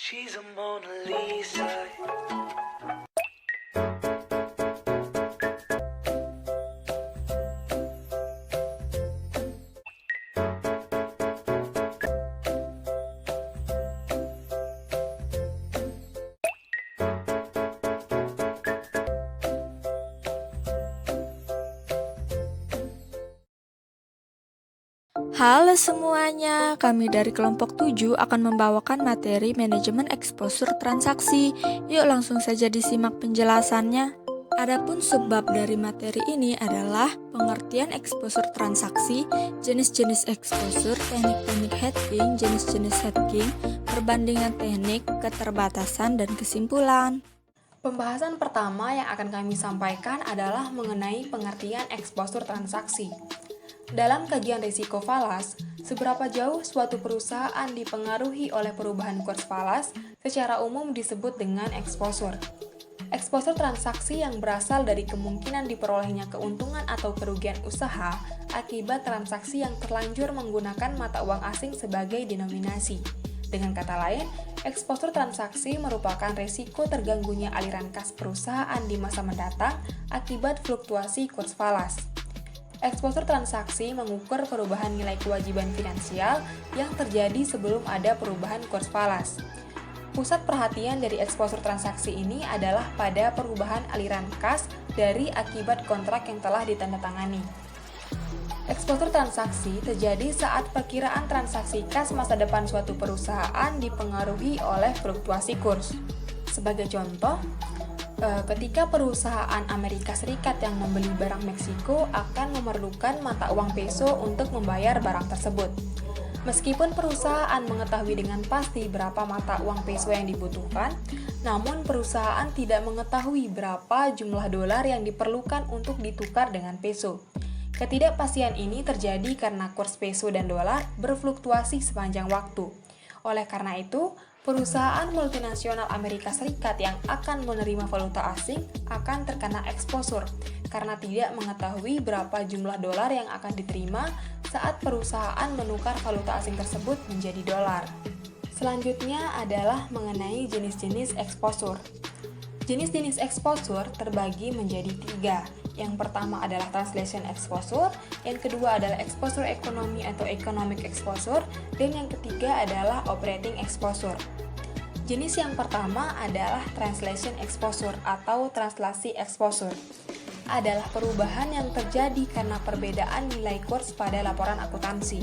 She's a Mona Lisa. Halo semuanya, kami dari kelompok 7 akan membawakan materi manajemen exposure transaksi. Yuk langsung saja disimak penjelasannya. Adapun sebab dari materi ini adalah pengertian exposure transaksi, jenis-jenis exposure, teknik-teknik hedging, jenis-jenis hedging, perbandingan teknik, keterbatasan, dan kesimpulan. Pembahasan pertama yang akan kami sampaikan adalah mengenai pengertian exposure transaksi. Dalam kajian risiko falas, seberapa jauh suatu perusahaan dipengaruhi oleh perubahan kurs falas secara umum disebut dengan exposure. Exposure transaksi yang berasal dari kemungkinan diperolehnya keuntungan atau kerugian usaha akibat transaksi yang terlanjur menggunakan mata uang asing sebagai denominasi. Dengan kata lain, exposure transaksi merupakan risiko terganggunya aliran kas perusahaan di masa mendatang akibat fluktuasi kurs falas. Exposure transaksi mengukur perubahan nilai kewajiban finansial yang terjadi sebelum ada perubahan kurs falas. Pusat perhatian dari exposure transaksi ini adalah pada perubahan aliran kas dari akibat kontrak yang telah ditandatangani. Exposure transaksi terjadi saat perkiraan transaksi kas masa depan suatu perusahaan dipengaruhi oleh fluktuasi kurs. Sebagai contoh, ketika perusahaan Amerika Serikat yang membeli barang Meksiko akan memerlukan mata uang peso untuk membayar barang tersebut. Meskipun perusahaan mengetahui dengan pasti berapa mata uang peso yang dibutuhkan, namun perusahaan tidak mengetahui berapa jumlah dolar yang diperlukan untuk ditukar dengan peso. Ketidakpastian ini terjadi karena kurs peso dan dolar berfluktuasi sepanjang waktu. Oleh karena itu, perusahaan multinasional Amerika Serikat yang akan menerima valuta asing akan terkena exposure karena tidak mengetahui berapa jumlah dolar yang akan diterima saat perusahaan menukar valuta asing tersebut menjadi dolar. Selanjutnya adalah mengenai jenis-jenis exposure. Jenis-jenis exposure terbagi menjadi 3. Yang pertama adalah translation exposure, yang kedua adalah exposure ekonomi atau economic exposure, dan yang ketiga adalah operating exposure. Jenis yang pertama adalah translation exposure atau translasi exposure. Adalah perubahan yang terjadi karena perbedaan nilai kurs pada laporan akuntansi.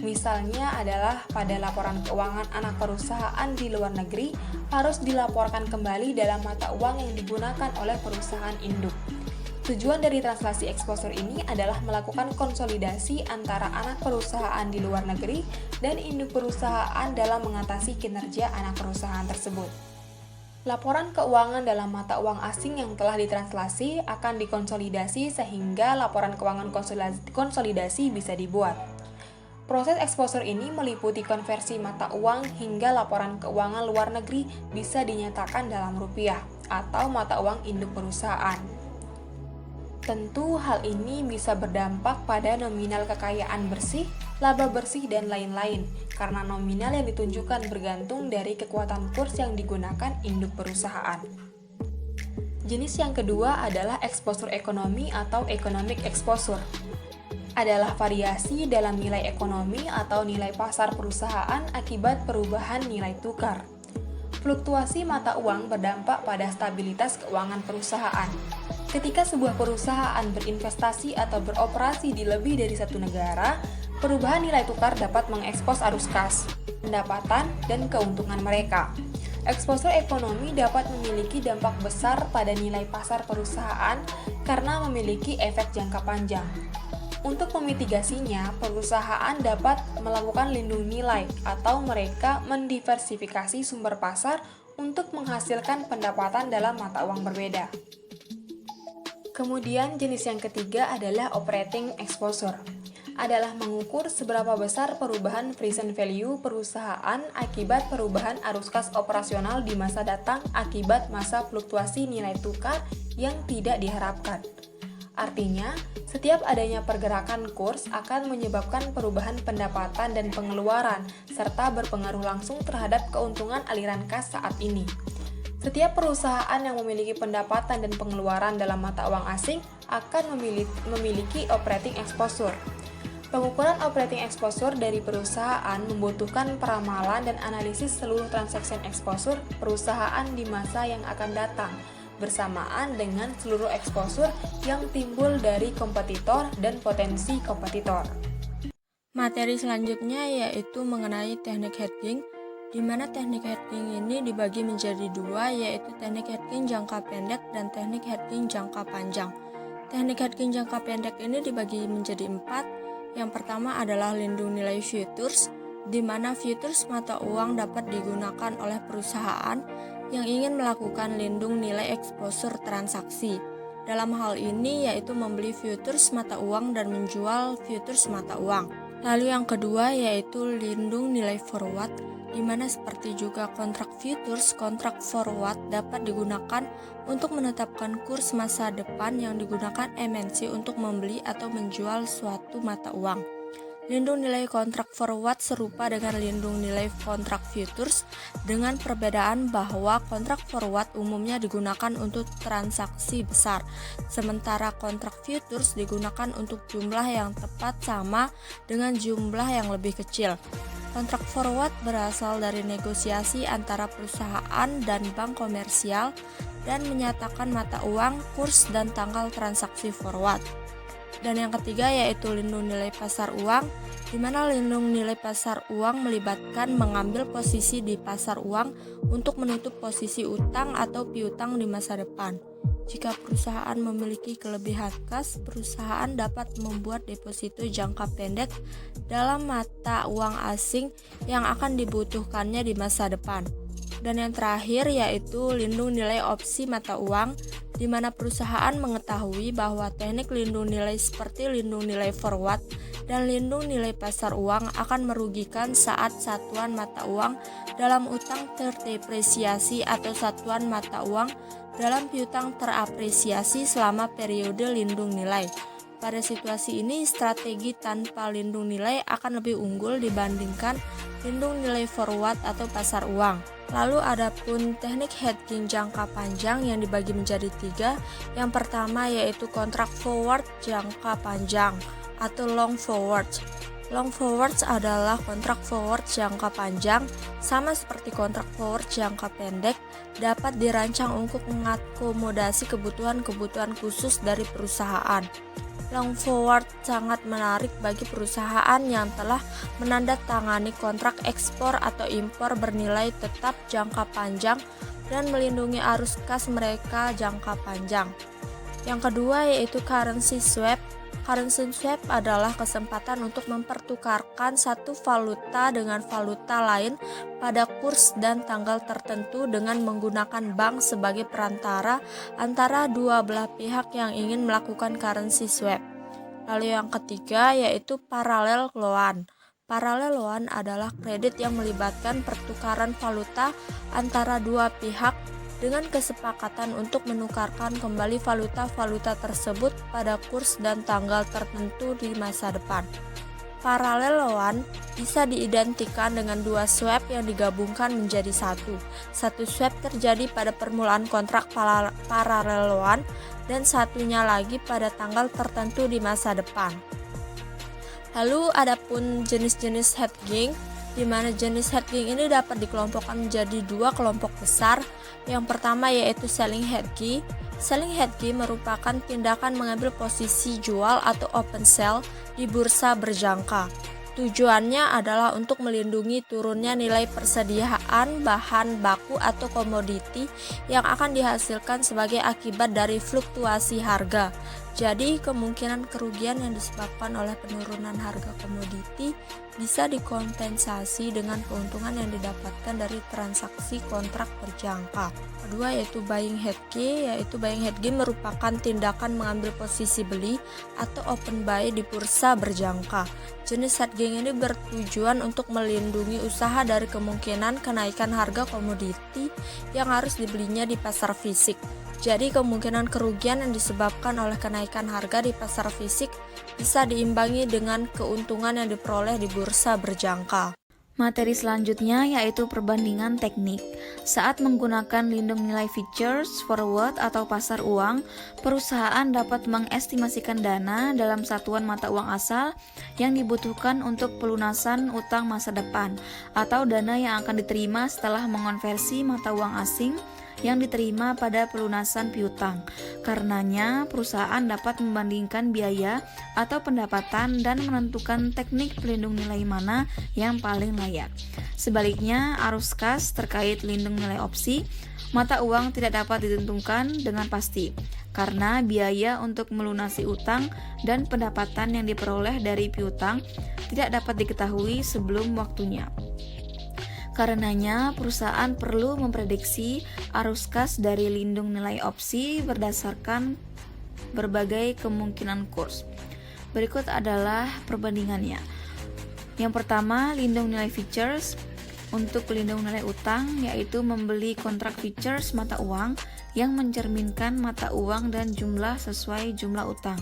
Misalnya adalah pada laporan keuangan anak perusahaan di luar negeri harus dilaporkan kembali dalam mata uang yang digunakan oleh perusahaan induk. Tujuan dari translasi exposure ini adalah melakukan konsolidasi antara anak perusahaan di luar negeri dan induk perusahaan dalam mengatasi kinerja anak perusahaan tersebut. Laporan keuangan dalam mata uang asing yang telah ditranslasi akan dikonsolidasi sehingga laporan keuangan konsolidasi bisa dibuat. Proses exposure ini meliputi konversi mata uang hingga laporan keuangan luar negeri bisa dinyatakan dalam rupiah atau mata uang induk perusahaan. Tentu hal ini bisa berdampak pada nominal kekayaan bersih, laba bersih, dan lain-lain, karena nominal yang ditunjukkan bergantung dari kekuatan kurs yang digunakan induk perusahaan. Jenis yang kedua adalah exposure ekonomi atau economic exposure. Adalah variasi dalam nilai ekonomi atau nilai pasar perusahaan akibat perubahan nilai tukar. Fluktuasi mata uang berdampak pada stabilitas keuangan perusahaan. Ketika sebuah perusahaan berinvestasi atau beroperasi di lebih dari satu negara, perubahan nilai tukar dapat mengekspos arus kas, pendapatan, dan keuntungan mereka. Exposure ekonomi dapat memiliki dampak besar pada nilai pasar perusahaan karena memiliki efek jangka panjang. Untuk memitigasinya, perusahaan dapat melakukan lindung nilai atau mereka mendiversifikasi sumber pasar untuk menghasilkan pendapatan dalam mata uang berbeda. Kemudian jenis yang ketiga adalah operating exposure. Adalah mengukur seberapa besar perubahan present value perusahaan akibat perubahan arus kas operasional di masa datang akibat masa fluktuasi nilai tukar yang tidak diharapkan. Artinya, setiap adanya pergerakan kurs akan menyebabkan perubahan pendapatan dan pengeluaran, serta berpengaruh langsung terhadap keuntungan aliran kas saat ini. Setiap perusahaan yang memiliki pendapatan dan pengeluaran dalam mata uang asing akan memiliki operating exposure. Pengukuran operating exposure dari perusahaan membutuhkan peramalan dan analisis seluruh transaction exposure perusahaan di masa yang akan datang, bersamaan dengan seluruh exposure yang timbul dari kompetitor dan potensi kompetitor. Materi selanjutnya yaitu mengenai teknik hedging, di mana teknik hedging ini dibagi menjadi dua, yaitu teknik hedging jangka pendek dan teknik hedging jangka panjang. Teknik hedging jangka pendek ini dibagi menjadi 4. Yang pertama adalah lindung nilai futures, di mana futures mata uang dapat digunakan oleh perusahaan yang ingin melakukan lindung nilai exposure transaksi. Dalam hal ini yaitu membeli futures mata uang dan menjual futures mata uang. Lalu yang kedua yaitu lindung nilai forward, di mana seperti juga kontrak futures, kontrak forward dapat digunakan untuk menetapkan kurs masa depan yang digunakan MNC untuk membeli atau menjual suatu mata uang. Lindung nilai kontrak forward serupa dengan lindung nilai kontrak futures, dengan perbedaan bahwa kontrak forward umumnya digunakan untuk transaksi besar, sementara kontrak futures digunakan untuk jumlah yang tepat sama dengan jumlah yang lebih kecil. Kontrak forward berasal dari negosiasi antara perusahaan dan bank komersial dan menyatakan mata uang, kurs, dan tanggal transaksi forward. Dan yang ketiga yaitu lindung nilai pasar uang, di mana lindung nilai pasar uang melibatkan mengambil posisi di pasar uang untuk menutup posisi utang atau piutang di masa depan. Jika perusahaan memiliki kelebihan kas, perusahaan dapat membuat deposito jangka pendek dalam mata uang asing yang akan dibutuhkannya di masa depan. Dan yang terakhir yaitu lindung nilai opsi mata uang, di mana perusahaan mengetahui bahwa teknik lindung nilai seperti lindung nilai forward dan lindung nilai pasar uang akan merugikan saat satuan mata uang dalam utang terdepresiasi atau satuan mata uang dalam piutang terapresiasi selama periode lindung nilai. Pada situasi ini, strategi tanpa lindung nilai akan lebih unggul dibandingkan lindung nilai forward atau pasar uang. Lalu ada pun teknik hedging jangka panjang yang dibagi menjadi 3. Yang pertama yaitu kontrak forward jangka panjang atau long forward. Long forwards adalah kontrak forward jangka panjang, sama seperti kontrak forward jangka pendek, dapat dirancang untuk mengakomodasi kebutuhan-kebutuhan khusus dari perusahaan. Long forward sangat menarik bagi perusahaan yang telah menandatangani kontrak ekspor atau impor bernilai tetap jangka panjang dan melindungi arus kas mereka jangka panjang. Yang kedua yaitu currency swap. Currency swap adalah kesempatan untuk mempertukarkan satu valuta dengan valuta lain pada kurs dan tanggal tertentu dengan menggunakan bank sebagai perantara antara dua belah pihak yang ingin melakukan currency swap. Lalu yang ketiga yaitu parallel loan. Parallel loan adalah kredit yang melibatkan pertukaran valuta antara dua pihak dengan kesepakatan untuk menukarkan kembali valuta-valuta tersebut pada kurs dan tanggal tertentu di masa depan. Parallel loan bisa diidentikan dengan dua swap yang digabungkan menjadi satu. Satu swap terjadi pada permulaan kontrak parallel loan dan satunya lagi pada tanggal tertentu di masa depan. Lalu adapun jenis-jenis hedging, di mana jenis hedging ini dapat dikelompokkan menjadi dua kelompok besar. Yang pertama yaitu selling hedging. Selling hedging merupakan tindakan mengambil posisi jual atau open sell di bursa berjangka. Tujuannya adalah untuk melindungi turunnya nilai persediaan bahan baku atau komoditi yang akan dihasilkan sebagai akibat dari fluktuasi harga. Jadi, kemungkinan kerugian yang disebabkan oleh penurunan harga komoditi bisa dikompensasi dengan keuntungan yang didapatkan dari transaksi kontrak berjangka. Kedua yaitu buying hedging, yaitu buying hedging merupakan tindakan mengambil posisi beli atau open buy di bursa berjangka. Jenis hedging ini bertujuan untuk melindungi usaha dari kemungkinan kenaikan harga komoditi yang harus dibelinya di pasar fisik. Jadi kemungkinan kerugian yang disebabkan oleh kenaikan harga di pasar fisik bisa diimbangi dengan keuntungan yang diperoleh di bursa berjangka. Materi selanjutnya yaitu perbandingan teknik. Saat menggunakan lindung nilai futures, forward, atau pasar uang, perusahaan dapat mengestimasikan dana dalam satuan mata uang asal yang dibutuhkan untuk pelunasan utang masa depan, atau dana yang akan diterima setelah mengonversi mata uang asing yang diterima pada pelunasan piutang. Karenanya, perusahaan dapat membandingkan biaya atau pendapatan dan menentukan teknik pelindung nilai mana yang paling layak. Sebaliknya, arus kas terkait lindung nilai opsi mata uang tidak dapat ditentukan dengan pasti karena biaya untuk melunasi utang dan pendapatan yang diperoleh dari piutang tidak dapat diketahui sebelum waktunya. Karenanya, perusahaan perlu memprediksi arus kas dari lindung nilai opsi berdasarkan berbagai kemungkinan kurs. Berikut adalah perbandingannya. Yang pertama, lindung nilai futures. Untuk lindung nilai utang, yaitu membeli kontrak futures mata uang yang mencerminkan mata uang dan jumlah sesuai jumlah utang.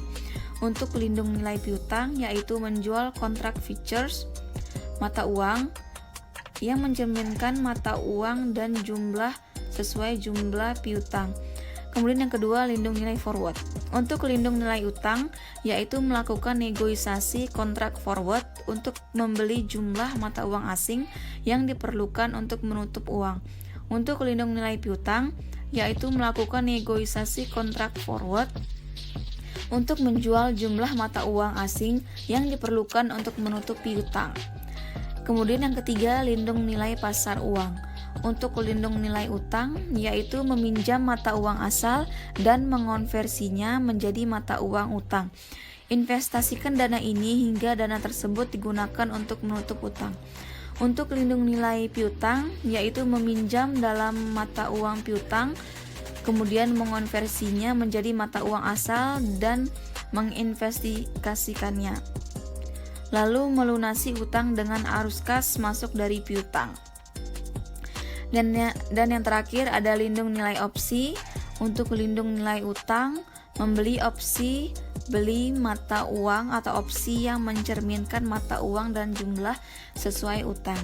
Untuk lindung nilai piutang, yaitu menjual kontrak futures mata uang yang mencerminkan mata uang dan jumlah sesuai jumlah piutang. Kemudian yang kedua, lindung nilai forward. Untuk lindung nilai utang, yaitu melakukan negosiasi kontrak forward untuk membeli jumlah mata uang asing yang diperlukan untuk menutup uang. Untuk lindung nilai piutang, yaitu melakukan negosiasi kontrak forward untuk menjual jumlah mata uang asing yang diperlukan untuk menutup piutang. Kemudian yang ketiga, lindung nilai pasar uang. Untuk lindung nilai utang, yaitu meminjam mata uang asal dan mengonversinya menjadi mata uang utang. Investasikan dana ini hingga dana tersebut digunakan untuk menutup utang. Untuk lindung nilai piutang, yaitu meminjam dalam mata uang piutang, kemudian mengonversinya menjadi mata uang asal dan menginvestasikannya, lalu melunasi utang dengan arus kas masuk dari piutang. Dan yang terakhir ada lindung nilai opsi. Untuk lindung nilai utang, membeli opsi beli mata uang atau opsi yang mencerminkan mata uang dan jumlah sesuai utang.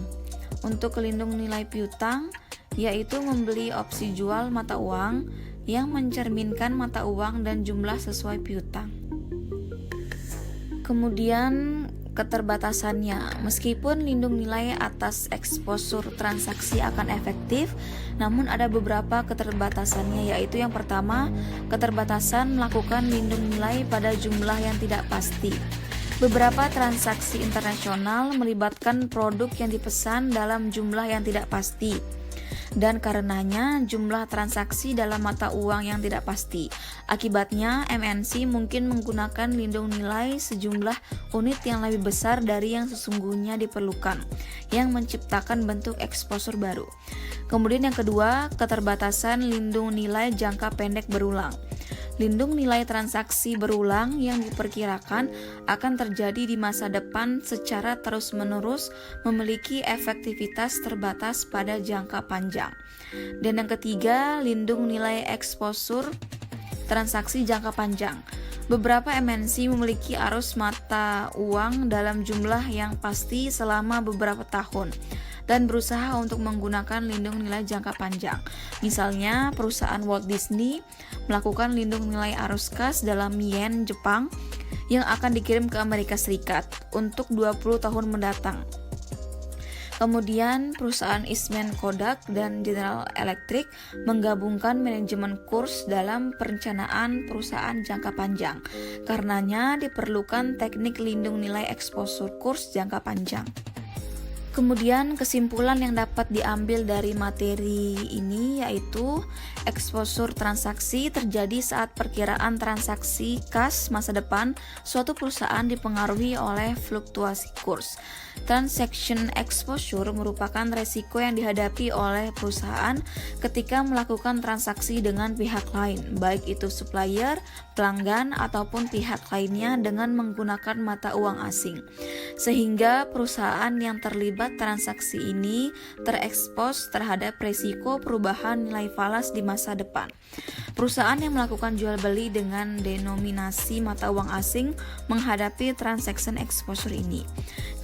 Untuk lindung nilai piutang, yaitu membeli opsi jual mata uang yang mencerminkan mata uang dan jumlah sesuai piutang. Kemudian keterbatasannya, meskipun lindung nilai atas eksposur transaksi akan efektif, namun ada beberapa keterbatasannya, yaitu yang pertama, keterbatasan melakukan lindung nilai pada jumlah yang tidak pasti. Beberapa transaksi internasional melibatkan produk yang dipesan dalam jumlah yang tidak pasti, dan karenanya jumlah transaksi dalam mata uang yang tidak pasti. Akibatnya, MNC mungkin menggunakan lindung nilai sejumlah unit yang lebih besar dari yang sesungguhnya diperlukan, yang menciptakan bentuk eksposur baru. Kemudian yang kedua, keterbatasan lindung nilai jangka pendek berulang. Lindung nilai transaksi berulang yang diperkirakan akan terjadi di masa depan secara terus-menerus memiliki efektivitas terbatas pada jangka panjang. Dan yang ketiga, lindung nilai eksposur transaksi jangka panjang. Beberapa MNC memiliki arus mata uang dalam jumlah yang pasti selama beberapa tahun dan berusaha untuk menggunakan lindung nilai jangka panjang. Misalnya, perusahaan Walt Disney melakukan lindung nilai arus kas dalam yen Jepang yang akan dikirim ke Amerika Serikat untuk 20 tahun mendatang. Kemudian, perusahaan Eastman Kodak dan General Electric menggabungkan manajemen kurs dalam perencanaan perusahaan jangka panjang. Karenanya diperlukan teknik lindung nilai eksposur kurs jangka panjang. Kemudian kesimpulan yang dapat diambil dari materi ini yaitu eksposur transaksi terjadi saat perkiraan transaksi kas masa depan suatu perusahaan dipengaruhi oleh fluktuasi kurs. Transaction exposure merupakan resiko yang dihadapi oleh perusahaan ketika melakukan transaksi dengan pihak lain, baik itu supplier, pelanggan, ataupun pihak lainnya dengan menggunakan mata uang asing. Sehingga perusahaan yang terlibat akibat transaksi ini terekspos terhadap resiko perubahan nilai falas di masa depan. Perusahaan yang melakukan jual beli dengan denominasi mata uang asing menghadapi transaction exposure ini.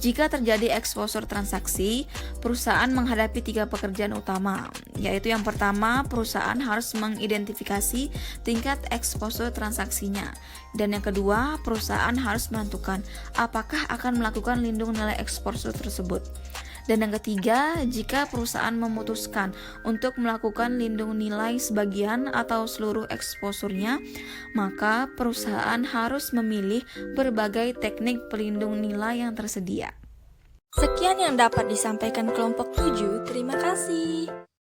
Jika terjadi exposure transaksi, perusahaan menghadapi 3 pekerjaan utama, yaitu yang pertama, perusahaan harus mengidentifikasi tingkat exposure transaksinya, dan yang kedua, perusahaan harus menentukan apakah akan melakukan lindung nilai exposure tersebut. Dan yang ketiga, jika perusahaan memutuskan untuk melakukan lindung nilai sebagian atau seluruh eksposurnya, maka perusahaan harus memilih berbagai teknik pelindung nilai yang tersedia. Sekian yang dapat disampaikan kelompok 7, terima kasih.